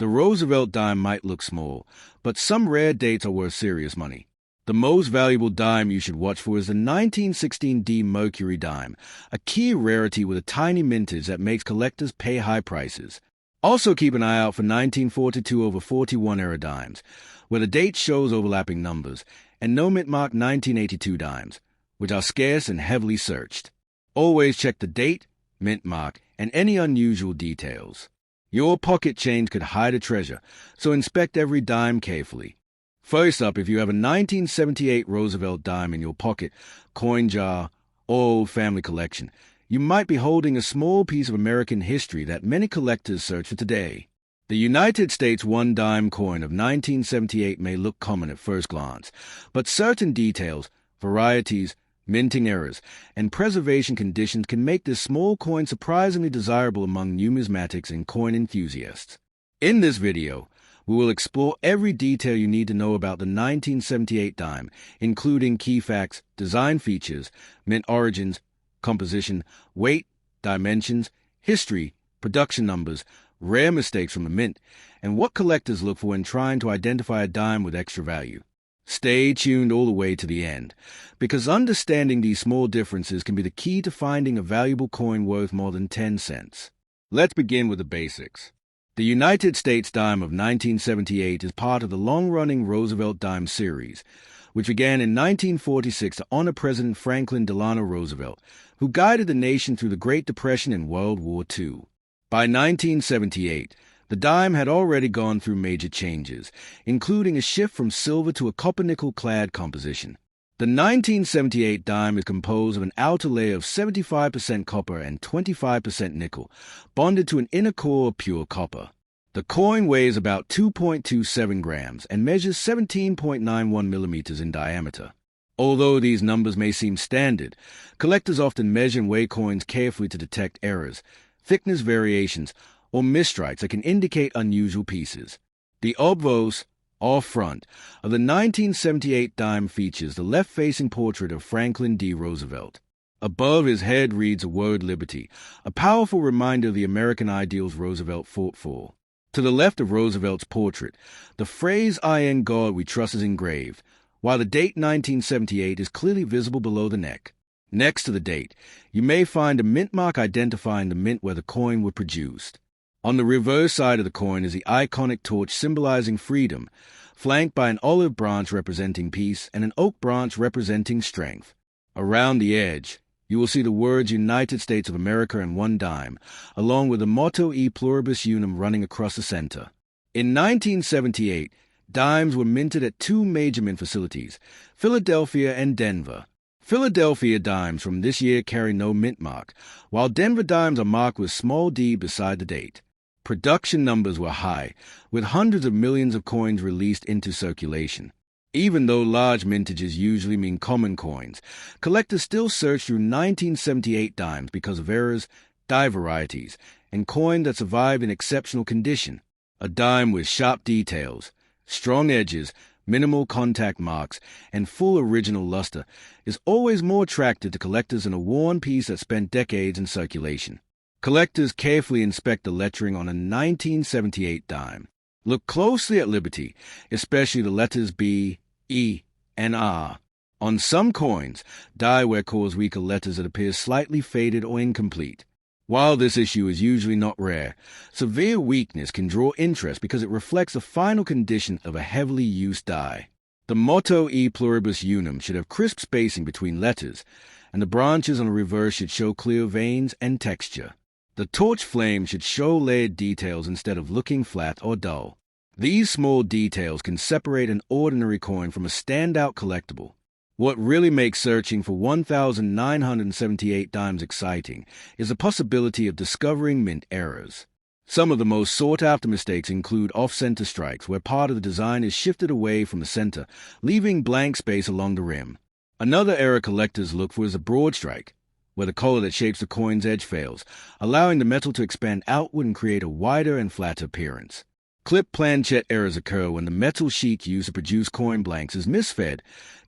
The Roosevelt dime might look small, but some rare dates are worth serious money. The most valuable dime you should watch for is the 1916D Mercury dime, a key rarity with a tiny mintage that makes collectors pay high prices. Also keep an eye out for 1942/41 era dimes, where the date shows overlapping numbers, and no mint mark 1982 dimes, which are scarce and heavily searched. Always check the date, mint mark, and any unusual details. Your pocket change could hide a treasure, so inspect every dime carefully. First up, if you have a 1978 Roosevelt dime in your pocket, coin jar, or old family collection, you might be holding a small piece of American history that many collectors search for today. The United States one-dime coin of 1978 may look common at first glance, but certain details, varieties, minting errors, and preservation conditions can make this small coin surprisingly desirable among numismatics and coin enthusiasts. In this video, we will explore every detail you need to know about the 1978 dime, including key facts, design features, mint origins, composition, weight, dimensions, history, production numbers, rare mistakes from the mint, and what collectors look for when trying to identify a dime with extra value. Stay tuned all the way to the end, because understanding these small differences can be the key to finding a valuable coin worth more than 10 cents. Let's begin with the basics. The United States dime of 1978 is part of the long-running Roosevelt dime series, which began in 1946 to honor President Franklin Delano Roosevelt, who guided the nation through the Great Depression and World War II. By 1978, the dime had already gone through major changes, including a shift from silver to a copper-nickel-clad composition. The 1978 dime is composed of an outer layer of 75% copper and 25% nickel, bonded to an inner core of pure copper. The coin weighs about 2.27 grams and measures 17.91 millimeters in diameter. Although these numbers may seem standard, collectors often measure and weigh coins carefully to detect errors, thickness variations, or misstrikes that can indicate unusual pieces. The obverse, or front, of the 1978 dime features the left-facing portrait of Franklin D. Roosevelt. Above his head reads the word Liberty, a powerful reminder of the American ideals Roosevelt fought for. To the left of Roosevelt's portrait, the phrase "I am God we trust" is engraved, while the date 1978 is clearly visible below the neck. Next to the date, you may find a mint mark identifying the mint where the coin was produced. On the reverse side of the coin is the iconic torch symbolizing freedom, flanked by an olive branch representing peace and an oak branch representing strength. Around the edge, you will see the words United States of America and one dime, along with the motto E Pluribus Unum running across the center. In 1978, dimes were minted at two major mint facilities, Philadelphia and Denver. Philadelphia dimes from this year carry no mint mark, while Denver dimes are marked with small d beside the date. Production numbers were high, with hundreds of millions of coins released into circulation. Even though large mintages usually mean common coins, collectors still search through 1978 dimes because of errors, die varieties, and coins that survived in exceptional condition. A dime with sharp details, strong edges, minimal contact marks, and full original luster is always more attractive to collectors than a worn piece that spent decades in circulation. Collectors carefully inspect the lettering on a 1978 dime. Look closely at Liberty, especially the letters B, E, and R. On some coins, die wear cause weaker letters that appear slightly faded or incomplete. While this issue is usually not rare, severe weakness can draw interest because it reflects the final condition of a heavily used die. The motto E Pluribus Unum should have crisp spacing between letters, and the branches on the reverse should show clear veins and texture. The torch flame should show layered details instead of looking flat or dull. These small details can separate an ordinary coin from a standout collectible. What really makes searching for 1,978 dimes exciting is the possibility of discovering mint errors. Some of the most sought-after mistakes include off-center strikes, where part of the design is shifted away from the center, leaving blank space along the rim. Another error collectors look for is a broad strike, where the collar that shapes the coin's edge fails, allowing the metal to expand outward and create a wider and flatter appearance. Clip planchet errors occur when the metal sheet used to produce coin blanks is misfed,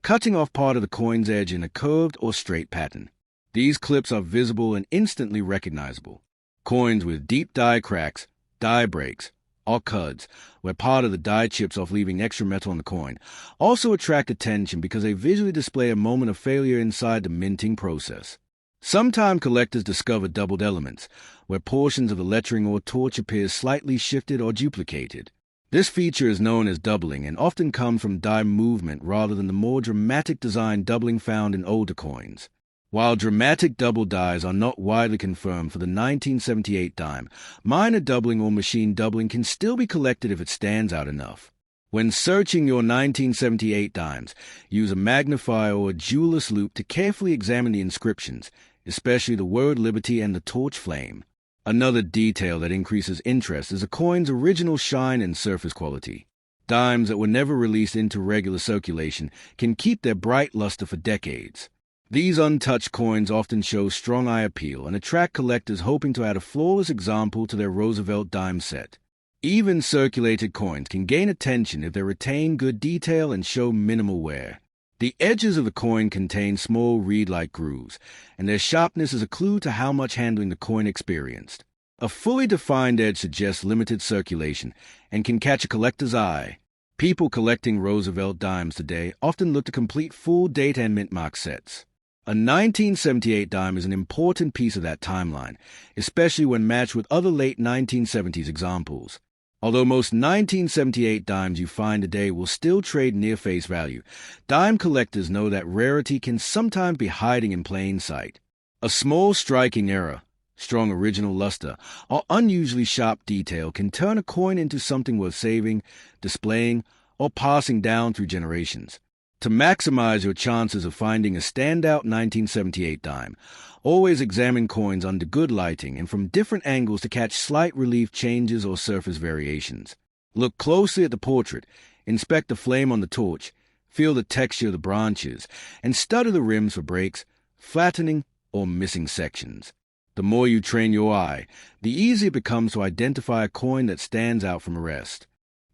cutting off part of the coin's edge in a curved or straight pattern. These clips are visible and instantly recognizable. Coins with deep die cracks, die breaks, or cuds, where part of the die chips off leaving extra metal on the coin, also attract attention because they visually display a moment of failure inside the minting process. Sometimes collectors discover doubled elements, where portions of the lettering or torch appear slightly shifted or duplicated. This feature is known as doubling and often comes from die movement rather than the more dramatic design doubling found in older coins. While dramatic double dies are not widely confirmed for the 1978 dime, minor doubling or machine doubling can still be collected if it stands out enough. When searching your 1978 dimes, use a magnifier or a jeweler's loupe to carefully examine the inscriptions, especially the word liberty and the torch flame. Another detail that increases interest is a coin's original shine and surface quality. Dimes that were never released into regular circulation can keep their bright luster for decades. These untouched coins often show strong eye appeal and attract collectors hoping to add a flawless example to their Roosevelt dime set. Even circulated coins can gain attention if they retain good detail and show minimal wear. The edges of the coin contain small reed-like grooves, and their sharpness is a clue to how much handling the coin experienced. A fully defined edge suggests limited circulation and can catch a collector's eye. People collecting Roosevelt dimes today often look to complete full date and mint mark sets. A 1978 dime is an important piece of that timeline, especially when matched with other late 1970s examples. Although most 1978 dimes you find today will still trade near face value, dime collectors know that rarity can sometimes be hiding in plain sight. A small striking error, strong original luster, or unusually sharp detail can turn a coin into something worth saving, displaying, or passing down through generations. To maximize your chances of finding a standout 1978 dime, always examine coins under good lighting and from different angles to catch slight relief changes or surface variations. Look closely at the portrait, inspect the flame on the torch, feel the texture of the branches, and study the rims for breaks, flattening, or missing sections. The more you train your eye, the easier it becomes to identify a coin that stands out from the rest.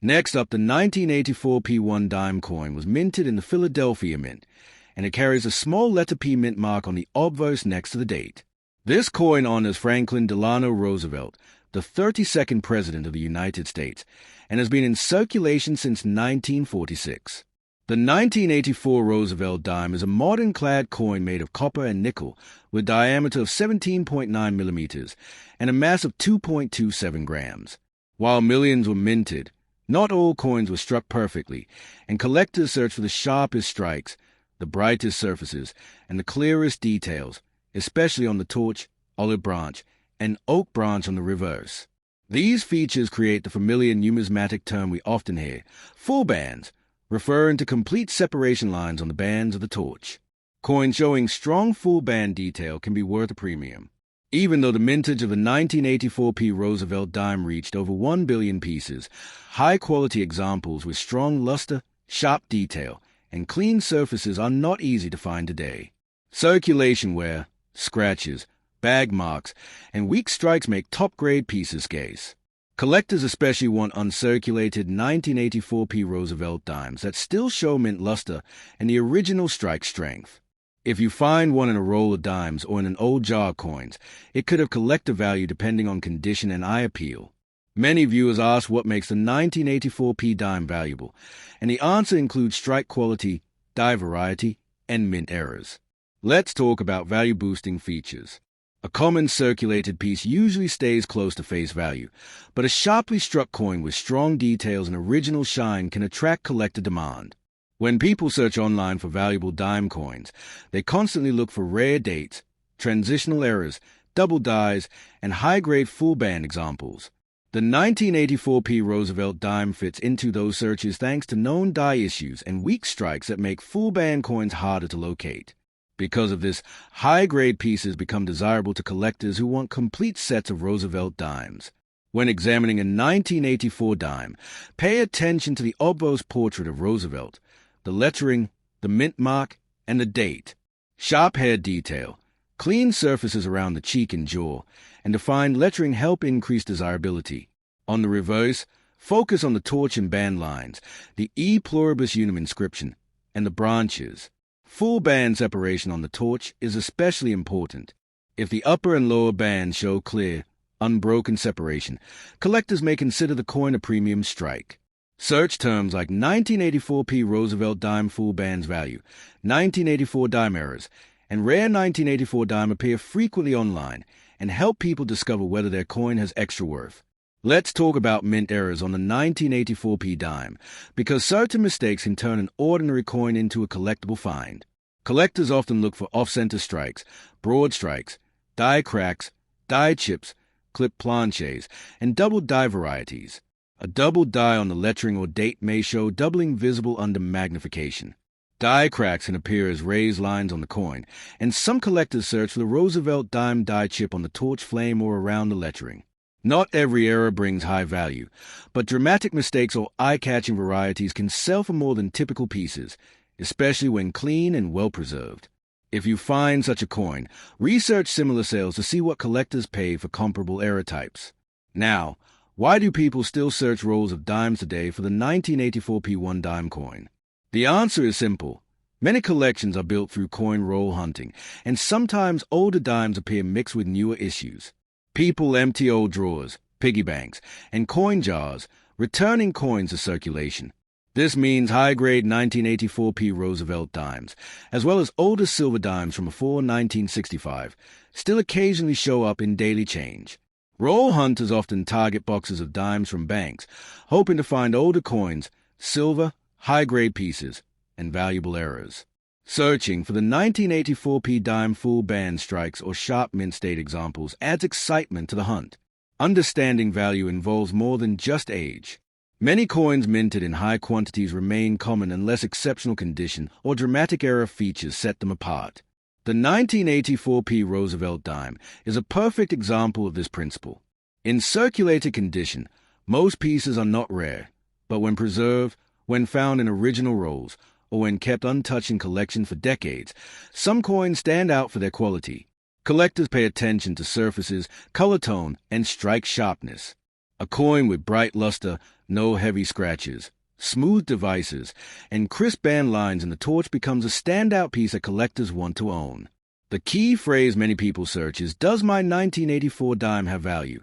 Next up, the 1984 P1 dime coin was minted in the Philadelphia Mint, and it carries a small letter P mint mark on the obverse next to the date. This coin honors Franklin Delano Roosevelt, the 32nd President of the United States, and has been in circulation since 1946. The 1984 Roosevelt dime is a modern-clad coin made of copper and nickel with a diameter of 17.9 millimeters and a mass of 2.27 grams. While millions were minted, not all coins were struck perfectly, and collectors search for the sharpest strikes, the brightest surfaces, and the clearest details, especially on the torch, olive branch, and oak branch on the reverse. These features create the familiar numismatic term we often hear, full bands, referring to complete separation lines on the bands of the torch. Coins showing strong full band detail can be worth a premium. Even though the mintage of the 1984 P Roosevelt dime reached over 1 billion pieces, high-quality examples with strong luster, sharp detail, and clean surfaces are not easy to find today. Circulation wear, scratches, bag marks, and weak strikes make top-grade pieces scarce. Collectors especially want uncirculated 1984 P Roosevelt dimes that still show mint luster and the original strike strength. If you find one in a roll of dimes or in an old jar of coins, it could have collector value depending on condition and eye appeal. Many viewers ask what makes the 1984 P dime valuable, and the answer includes strike quality, die variety, and mint errors. Let's talk about value-boosting features. A common circulated piece usually stays close to face value, but a sharply struck coin with strong details and original shine can attract collector demand. When people search online for valuable dime coins, they constantly look for rare dates, transitional errors, double dies, and high-grade full-band examples. The 1984 P Roosevelt dime fits into those searches thanks to known die issues and weak strikes that make full-band coins harder to locate. Because of this, high-grade pieces become desirable to collectors who want complete sets of Roosevelt dimes. When examining a 1984 dime, pay attention to the obverse portrait of Roosevelt, the lettering, the mint mark, and the date. Sharp hair detail, clean surfaces around the cheek and jaw, and defined lettering help increase desirability. On the reverse, focus on the torch and band lines, the E pluribus unum inscription, and the branches. Full band separation on the torch is especially important. If the upper and lower bands show clear, unbroken separation, collectors may consider the coin a premium strike. Search terms like 1984p Roosevelt dime full bands value, 1984 dime errors, and rare 1984 dime appear frequently online and help people discover whether their coin has extra worth. Let's talk about mint errors on the 1984p dime, because certain mistakes can turn an ordinary coin into a collectible find. Collectors often look for off-center strikes, broad strikes, die cracks, die chips, clip planches, and double die varieties. A double die on the lettering or date may show doubling visible under magnification. Die cracks can appear as raised lines on the coin, and some collectors search for the Roosevelt dime die chip on the torch flame or around the lettering. Not every error brings high value, but dramatic mistakes or eye-catching varieties can sell for more than typical pieces, especially when clean and well-preserved. If you find such a coin, research similar sales to see what collectors pay for comparable error types. Now, why do people still search rolls of dimes today for the 1984p 1 dime coin? The answer is simple. Many collections are built through coin roll hunting, and sometimes older dimes appear mixed with newer issues. People empty old drawers, piggy banks, and coin jars, returning coins to circulation. This means high-grade 1984p Roosevelt dimes, as well as older silver dimes from before 1965, still occasionally show up in daily change. Roll hunters often target boxes of dimes from banks, hoping to find older coins, silver, high-grade pieces, and valuable errors. Searching for the 1984p dime full band strikes or sharp mint state examples adds excitement to the hunt. Understanding value involves more than just age. Many coins minted in high quantities remain common unless exceptional condition or dramatic error features set them apart. The 1984p Roosevelt dime is a perfect example of this principle. In circulated condition, most pieces are not rare, but when preserved, when found in original rolls, or when kept untouched in collection for decades, some coins stand out for their quality. Collectors pay attention to surfaces, color tone, and strike sharpness. A coin with bright luster, no heavy scratches, smooth devices, and crisp band lines in the torch becomes a standout piece that collectors want to own. The key phrase many people search is, does my 1984 dime have value?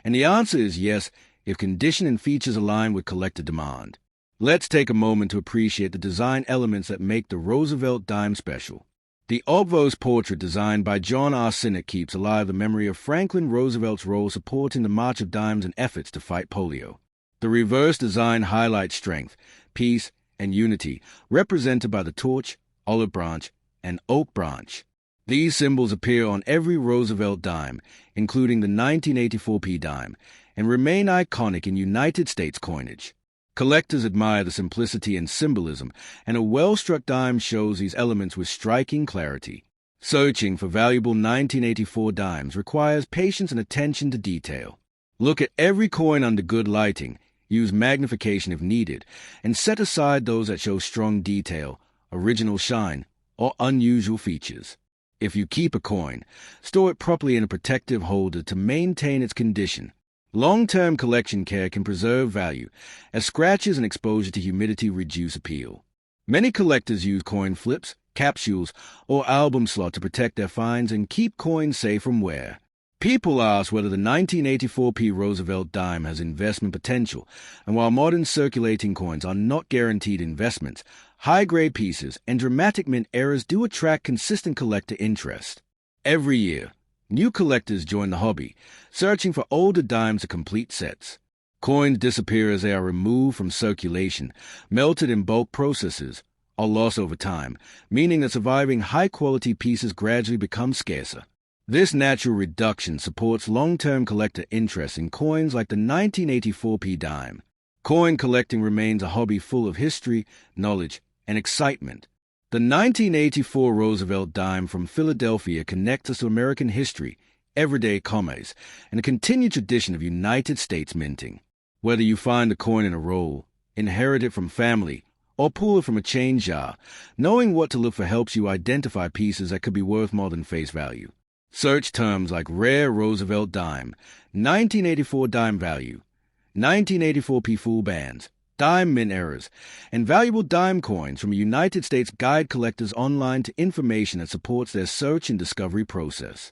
And the answer is yes, if condition and features align with collector demand. Let's take a moment to appreciate the design elements that make the Roosevelt dime special. The obverse portrait designed by John R. Sinnott keeps alive the memory of Franklin Roosevelt's role supporting the March of Dimes and efforts to fight polio. The reverse design highlights strength, peace, and unity, represented by the torch, olive branch, and oak branch. These symbols appear on every Roosevelt dime, including the 1984p dime, and remain iconic in United States coinage. Collectors admire the simplicity and symbolism, and a well-struck dime shows these elements with striking clarity. Searching for valuable 1984 dimes requires patience and attention to detail. Look at every coin under good lighting, use magnification if needed, and set aside those that show strong detail, original shine, or unusual features. If you keep a coin, store it properly in a protective holder to maintain its condition. Long-term collection care can preserve value, as scratches and exposure to humidity reduce appeal. Many collectors use coin flips, capsules, or album slot to protect their finds and keep coins safe from wear. People ask whether the 1984p Roosevelt dime has investment potential, and while modern circulating coins are not guaranteed investments, high-grade pieces and dramatic mint errors do attract consistent collector interest. Every year, new collectors join the hobby, searching for older dimes to complete sets. Coins disappear as they are removed from circulation, melted in bulk processes, or lost over time, meaning that surviving high-quality pieces gradually become scarcer. This natural reduction supports long-term collector interest in coins like the 1984p dime. Coin collecting remains a hobby full of history, knowledge, and excitement. The 1984 Roosevelt dime from Philadelphia connects us to American history, everyday commerce, and a continued tradition of United States minting. Whether you find a coin in a roll, inherit it from family, or pull it from a chain jar, knowing what to look for helps you identify pieces that could be worth more than face value. Search terms like rare Roosevelt dime, 1984 dime value, 1984p full bands, dime mint errors, and valuable dime coins from a United States guide collectors online to information that supports their search and discovery process.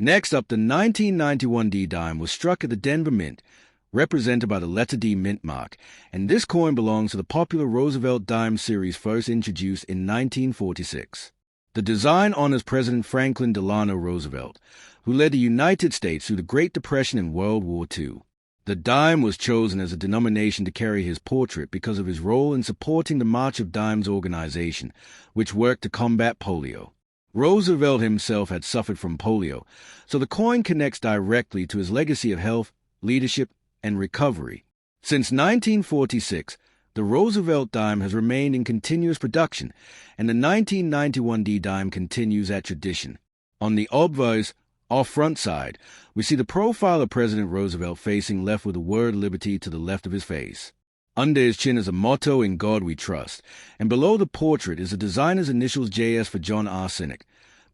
Next up, the 1991 D dime was struck at the Denver Mint, represented by the letter D mint mark, and this coin belongs to the popular Roosevelt dime series first introduced in 1946. The design honors President Franklin Delano Roosevelt, who led the United States through the Great Depression and World War II. The dime was chosen as a denomination to carry his portrait because of his role in supporting the March of Dimes organization, which worked to combat polio. Roosevelt himself had suffered from polio, so the coin connects directly to his legacy of health, leadership, and recovery. Since 1946, the Roosevelt dime has remained in continuous production, and the 1991 D dime continues that tradition. On the obverse, off front side, we see the profile of President Roosevelt facing left with the word liberty to the left of his face. Under his chin is a motto, "In God We Trust," and below the portrait is the designer's initials JS for John R. Sinek,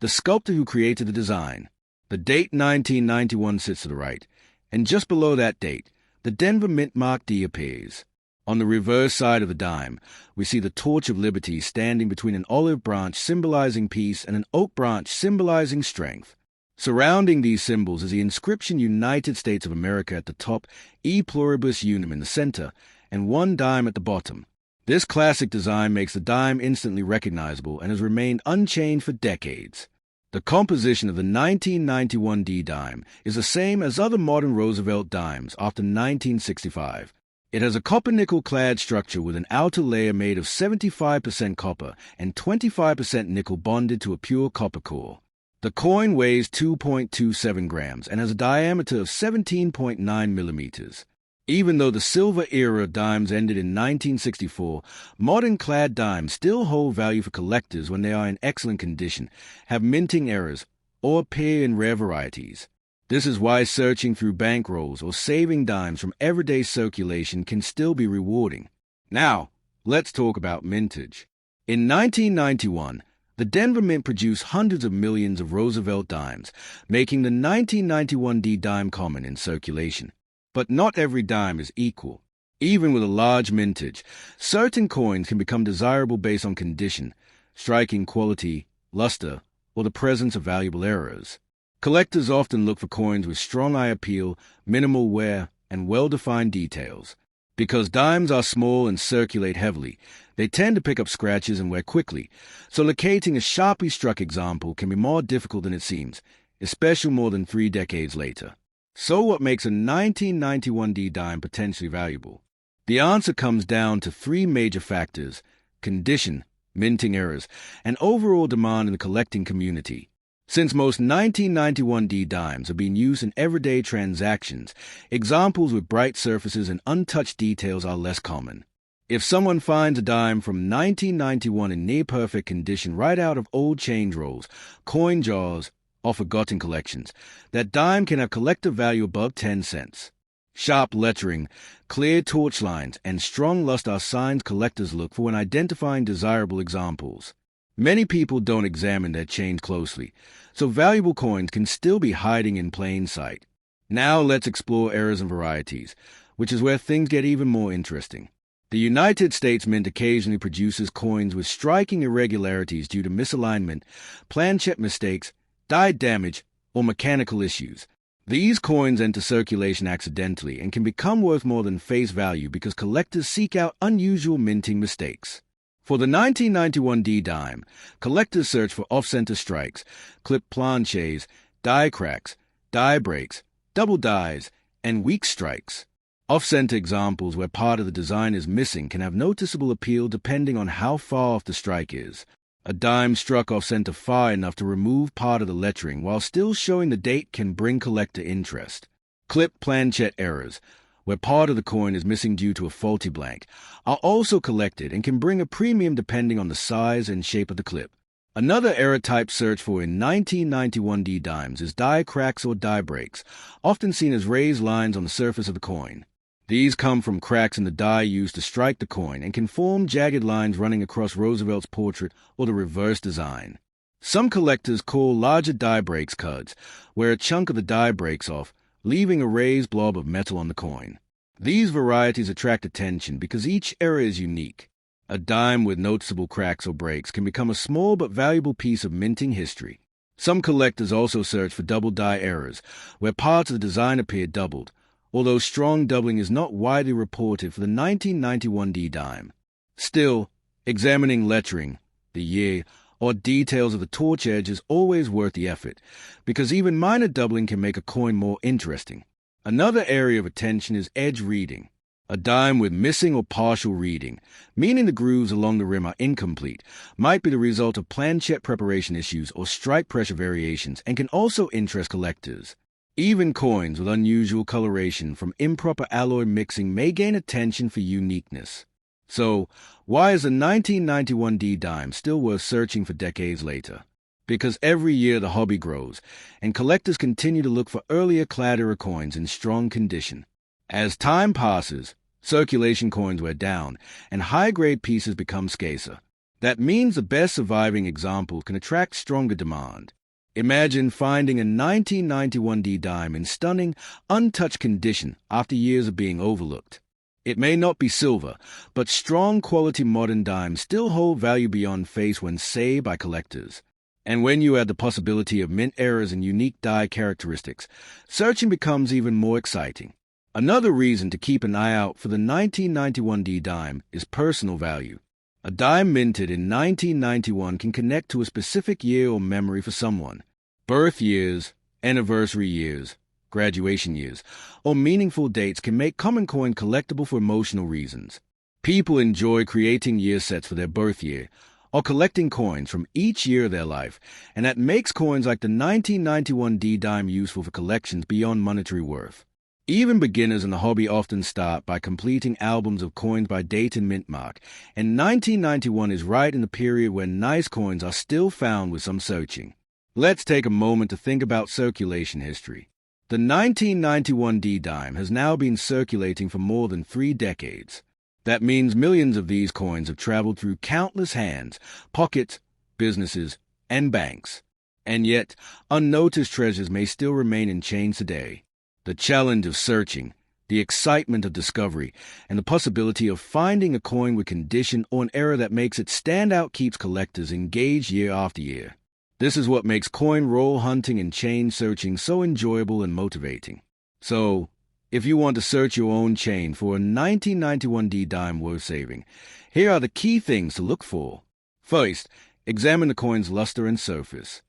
the sculptor who created the design. The date 1991 sits to the right, and just below that date, the Denver Mint mark D appears. On the reverse side of the dime, we see the torch of liberty standing between an olive branch symbolizing peace and an oak branch symbolizing strength. Surrounding these symbols is the inscription United States of America at the top, E pluribus unum in the center, and one dime at the bottom. This classic design makes the dime instantly recognizable and has remained unchanged for decades. The composition of the 1991 D dime is the same as other modern Roosevelt dimes after 1965. It has a copper-nickel clad structure with an outer layer made of 75% copper and 25% nickel bonded to a pure copper core. The coin weighs 2.27 grams and has a diameter of 17.9 millimeters. Even though the silver era dimes ended in 1964, modern clad dimes still hold value for collectors when they are in excellent condition, have minting errors, or appear in rare varieties. This is why searching through bankrolls or saving dimes from everyday circulation can still be rewarding. Now, let's talk about mintage. In 1991, the Denver Mint produced hundreds of millions of Roosevelt dimes, making the 1991 D dime common in circulation. But not every dime is equal. Even with a large mintage, certain coins can become desirable based on condition, striking quality, luster, or the presence of valuable errors. Collectors often look for coins with strong eye appeal, minimal wear, and well-defined details. Because dimes are small and circulate heavily, they tend to pick up scratches and wear quickly, so locating a sharply struck example can be more difficult than it seems, especially more than 3 decades later. So what makes a 1991 D dime potentially valuable? The answer comes down to 3 major factors: condition, minting errors, and overall demand in the collecting community. Since most 1991 D dimes are being used in everyday transactions, examples with bright surfaces and untouched details are less common. If someone finds a dime from 1991 in near-perfect condition right out of old change rolls, coin jars, or forgotten collections, that dime can have collector value above 10 cents. Sharp lettering, clear torch lines, and strong luster are signs collectors look for when identifying desirable examples. Many people don't examine their change closely, so valuable coins can still be hiding in plain sight. Now let's explore errors and varieties, which is where things get even more interesting. The United States Mint occasionally produces coins with striking irregularities due to misalignment, planchet mistakes, die damage, or mechanical issues. These coins enter circulation accidentally and can become worth more than face value because collectors seek out unusual minting mistakes. For the 1991 D dime, collectors search for off-center strikes, clipped planchets, die cracks, die breaks, double dies, and weak strikes. Off-center examples where part of the design is missing can have noticeable appeal depending on how far off the strike is. A dime struck off-center far enough to remove part of the lettering while still showing the date can bring collector interest. Clipped planchet errors, where part of the coin is missing due to a faulty blank, are also collected and can bring a premium depending on the size and shape of the clip. Another error type searched for in 1991 D dimes is die cracks or die breaks, often seen as raised lines on the surface of the coin. These come from cracks in the die used to strike the coin and can form jagged lines running across Roosevelt's portrait or the reverse design. Some collectors call larger die breaks cuds, where a chunk of the die breaks off, leaving a raised blob of metal on the coin. These varieties attract attention because each error is unique. A dime with noticeable cracks or breaks can become a small but valuable piece of minting history. Some collectors also search for double die errors, where parts of the design appear doubled, although strong doubling is not widely reported for the 1991D dime. Still, examining lettering, the year, or details of the torch edge is always worth the effort, because even minor doubling can make a coin more interesting. Another area of attention is edge reading. A dime with missing or partial reading, meaning the grooves along the rim are incomplete, might be the result of planchet preparation issues or strike pressure variations and can also interest collectors. Even coins with unusual coloration from improper alloy mixing may gain attention for uniqueness. So, why is the 1991D dime still worth searching for decades later? Because every year the hobby grows, and collectors continue to look for earlier clad era coins in strong condition. As time passes, circulation coins wear down, and high-grade pieces become scarcer. That means the best surviving examples can attract stronger demand. Imagine finding a 1991D dime in stunning, untouched condition after years of being overlooked. It may not be silver, but strong quality modern dimes still hold value beyond face when saved by collectors. And when you add the possibility of mint errors and unique die characteristics, searching becomes even more exciting. Another reason to keep an eye out for the 1991D dime is personal value. A dime minted in 1991 can connect to a specific year or memory for someone. Birth years, anniversary years, graduation years, or meaningful dates can make common coin collectible for emotional reasons. People enjoy creating year sets for their birth year, or collecting coins from each year of their life, and that makes coins like the 1991D dime useful for collections beyond monetary worth. Even beginners in the hobby often start by completing albums of coins by date and mint mark, and 1991 is right in the period when nice coins are still found with some searching. Let's take a moment to think about circulation history. The 1991D dime has now been circulating for more than 3 decades. That means millions of these coins have traveled through countless hands, pockets, businesses, and banks. And yet, unnoticed treasures may still remain in chains today. The challenge of searching, the excitement of discovery, and the possibility of finding a coin with condition or an error that makes it stand out keeps collectors engaged year after year. This is what makes coin roll hunting and chain searching so enjoyable and motivating. So, if you want to search your own chain for a 1991D dime worth saving, here are the key things to look for. First, examine the coin's luster and surface.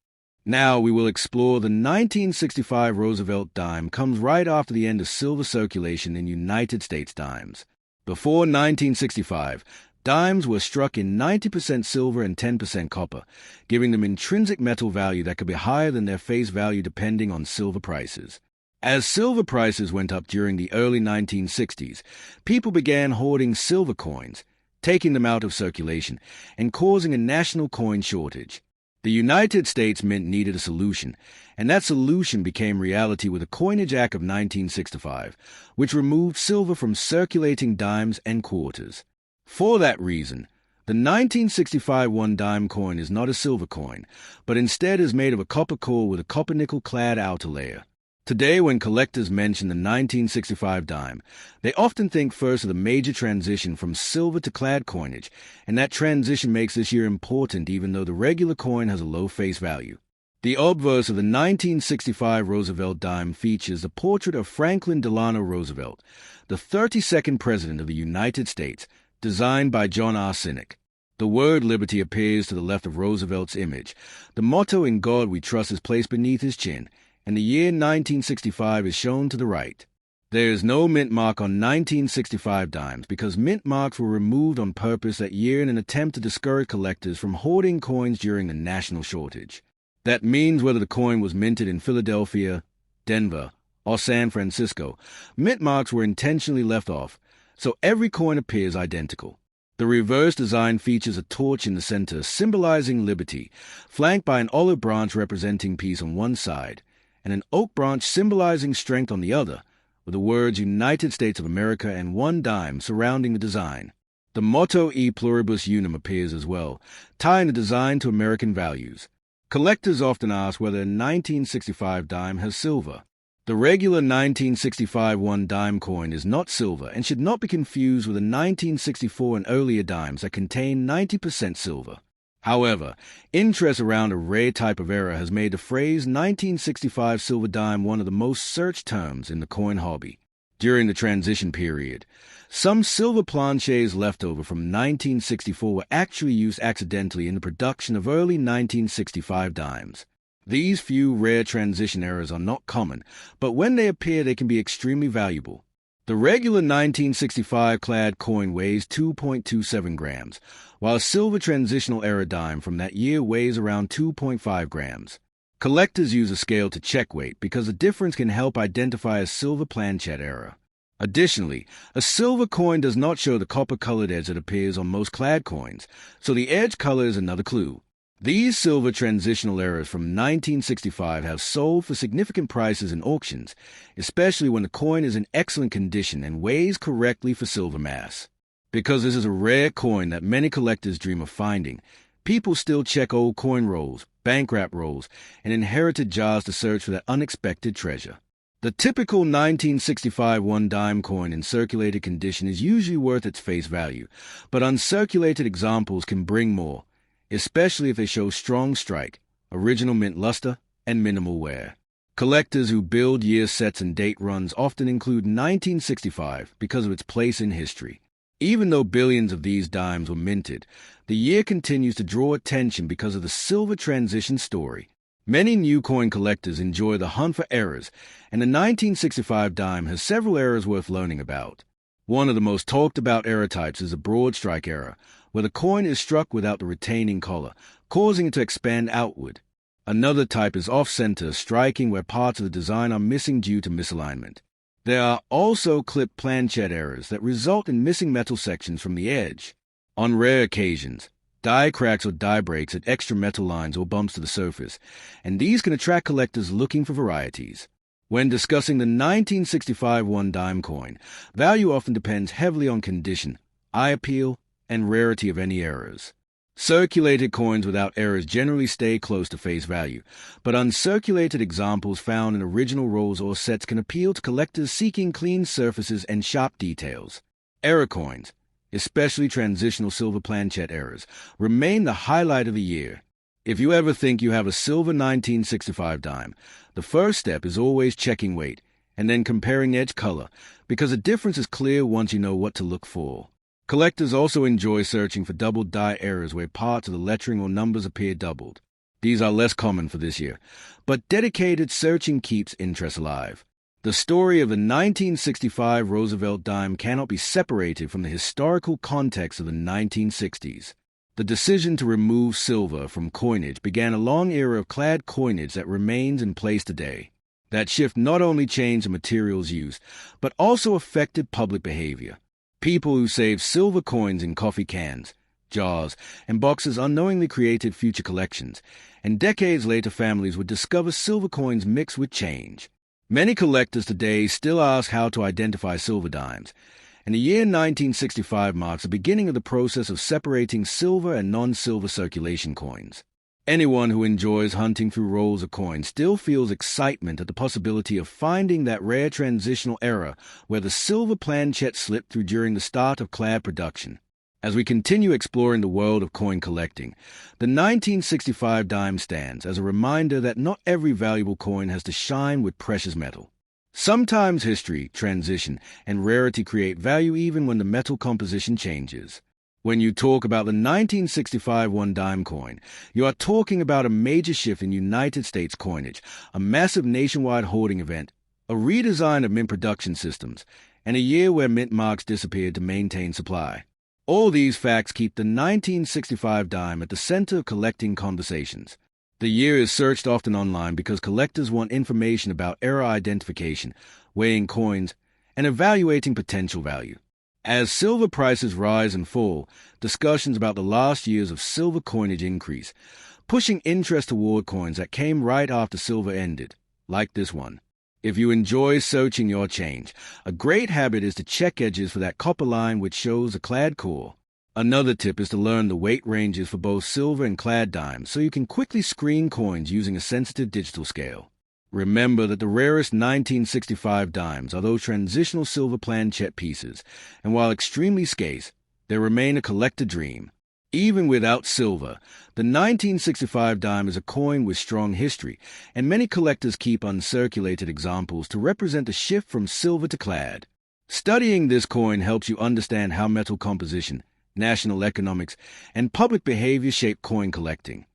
Now we will explore the 1965 Roosevelt dime comes right after the end of silver circulation in United States dimes. Before 1965, dimes were struck in 90% silver and 10% copper, giving them intrinsic metal value that could be higher than their face value depending on silver prices. As silver prices went up during the early 1960s, people began hoarding silver coins, taking them out of circulation, and causing a national coin shortage. The United States Mint needed a solution, and that solution became reality with the Coinage Act of 1965, which removed silver from circulating dimes and quarters. For that reason, the 1965 one-dime coin is not a silver coin, but instead is made of a copper core with a copper-nickel-clad outer layer. Today, when collectors mention the 1965 dime, they often think first of the major transition from silver to clad coinage, and that transition makes this year important even though the regular coin has a low face value. The obverse of the 1965 Roosevelt dime features the portrait of Franklin Delano Roosevelt, the 32nd President of the United States, designed by John R. Sinek. The word liberty appears to the left of Roosevelt's image. The motto "In God We Trust" is placed beneath his chin, and the year 1965 is shown to the right. There is no mint mark on 1965 dimes because mint marks were removed on purpose that year in an attempt to discourage collectors from hoarding coins during the national shortage. That means whether the coin was minted in Philadelphia, Denver, or San Francisco, mint marks were intentionally left off, so every coin appears identical. The reverse design features a torch in the center symbolizing liberty, flanked by an olive branch representing peace on one side, and an oak branch symbolizing strength on the other, with the words United States of America and one dime surrounding the design. The motto E pluribus unum appears as well, tying the design to American values. Collectors often ask whether a 1965 dime has silver. The regular 1965 one-dime coin is not silver and should not be confused with the 1964 and earlier dimes that contain 90% silver. However, interest around a rare type of error has made the phrase 1965 silver dime one of the most searched terms in the coin hobby. During the transition period, some silver planchets left over from 1964 were actually used accidentally in the production of early 1965 dimes. These few rare transition errors are not common, but when they appear they can be extremely valuable. The regular 1965 clad coin weighs 2.27 grams, while a silver transitional error dime from that year weighs around 2.5 grams. Collectors use a scale to check weight because the difference can help identify a silver planchet error. Additionally, a silver coin does not show the copper-colored edge that appears on most clad coins, so the edge color is another clue. These silver transitional errors from 1965 have sold for significant prices in auctions, especially when the coin is in excellent condition and weighs correctly for silver mass. Because this is a rare coin that many collectors dream of finding, people still check old coin rolls, bank wrap rolls, and inherited jars to search for that unexpected treasure. The typical 1965 one-dime coin in circulated condition is usually worth its face value, but uncirculated examples can bring more, especially if they show strong strike, original mint luster, and minimal wear. Collectors who build year sets and date runs often include 1965 because of its place in history. Even though billions of these dimes were minted, the year continues to draw attention because of the silver transition story. Many new coin collectors enjoy the hunt for errors, and the 1965 dime has several errors worth learning about. One of the most talked about error types is a broad strike error, where the coin is struck without the retaining collar, causing it to expand outward. Another type is off-center striking, where parts of the design are missing due to misalignment. There are also clip planchet errors that result in missing metal sections from the edge. On rare occasions, die cracks or die breaks add extra metal lines or bumps to the surface, and these can attract collectors looking for varieties. When discussing the 1965 one-dime coin, value often depends heavily on condition, eye appeal, and rarity of any errors. Circulated coins without errors generally stay close to face value, but uncirculated examples found in original rolls or sets can appeal to collectors seeking clean surfaces and sharp details. Error coins, especially transitional silver planchet errors, remain the highlight of the year. If you ever think you have a silver 1965 dime, the first step is always checking weight and then comparing edge color, because the difference is clear once you know what to look for. Collectors also enjoy searching for double die errors where parts of the lettering or numbers appear doubled. These are less common for this year, but dedicated searching keeps interest alive. The story of the 1965 Roosevelt dime cannot be separated from the historical context of the 1960s. The decision to remove silver from coinage began a long era of clad coinage that remains in place today. That shift not only changed the materials used, but also affected public behavior. People who saved silver coins in coffee cans, jars, and boxes unknowingly created future collections, and decades later families would discover silver coins mixed with change. Many collectors today still ask how to identify silver dimes, and the year 1965 marks the beginning of the process of separating silver and non-silver circulation coins. Anyone who enjoys hunting through rolls of coins still feels excitement at the possibility of finding that rare transitional era where the silver planchet slipped through during the start of clad production. As we continue exploring the world of coin collecting, the 1965 dime stands as a reminder that not every valuable coin has to shine with precious metal. Sometimes history, transition, and rarity create value even when the metal composition changes. When you talk about the 1965 one-dime coin, you are talking about a major shift in United States coinage, a massive nationwide hoarding event, a redesign of mint production systems, and a year where mint marks disappeared to maintain supply. All these facts keep the 1965 dime at the center of collecting conversations. The year is searched often online because collectors want information about error identification, weighing coins, and evaluating potential value. As silver prices rise and fall, discussions about the last years of silver coinage increase, pushing interest toward coins that came right after silver ended, like this one. If you enjoy searching your change, a great habit is to check edges for that copper line which shows a clad core. Another tip is to learn the weight ranges for both silver and clad dimes so you can quickly screen coins using a sensitive digital scale. Remember that the rarest 1965 dimes are those transitional silver planchet pieces, and while extremely scarce, they remain a collector dream. Even without silver, the 1965 dime is a coin with strong history, and many collectors keep uncirculated examples to represent the shift from silver to clad. Studying this coin helps you understand how metal composition, national economics, and public behavior shape coin collecting.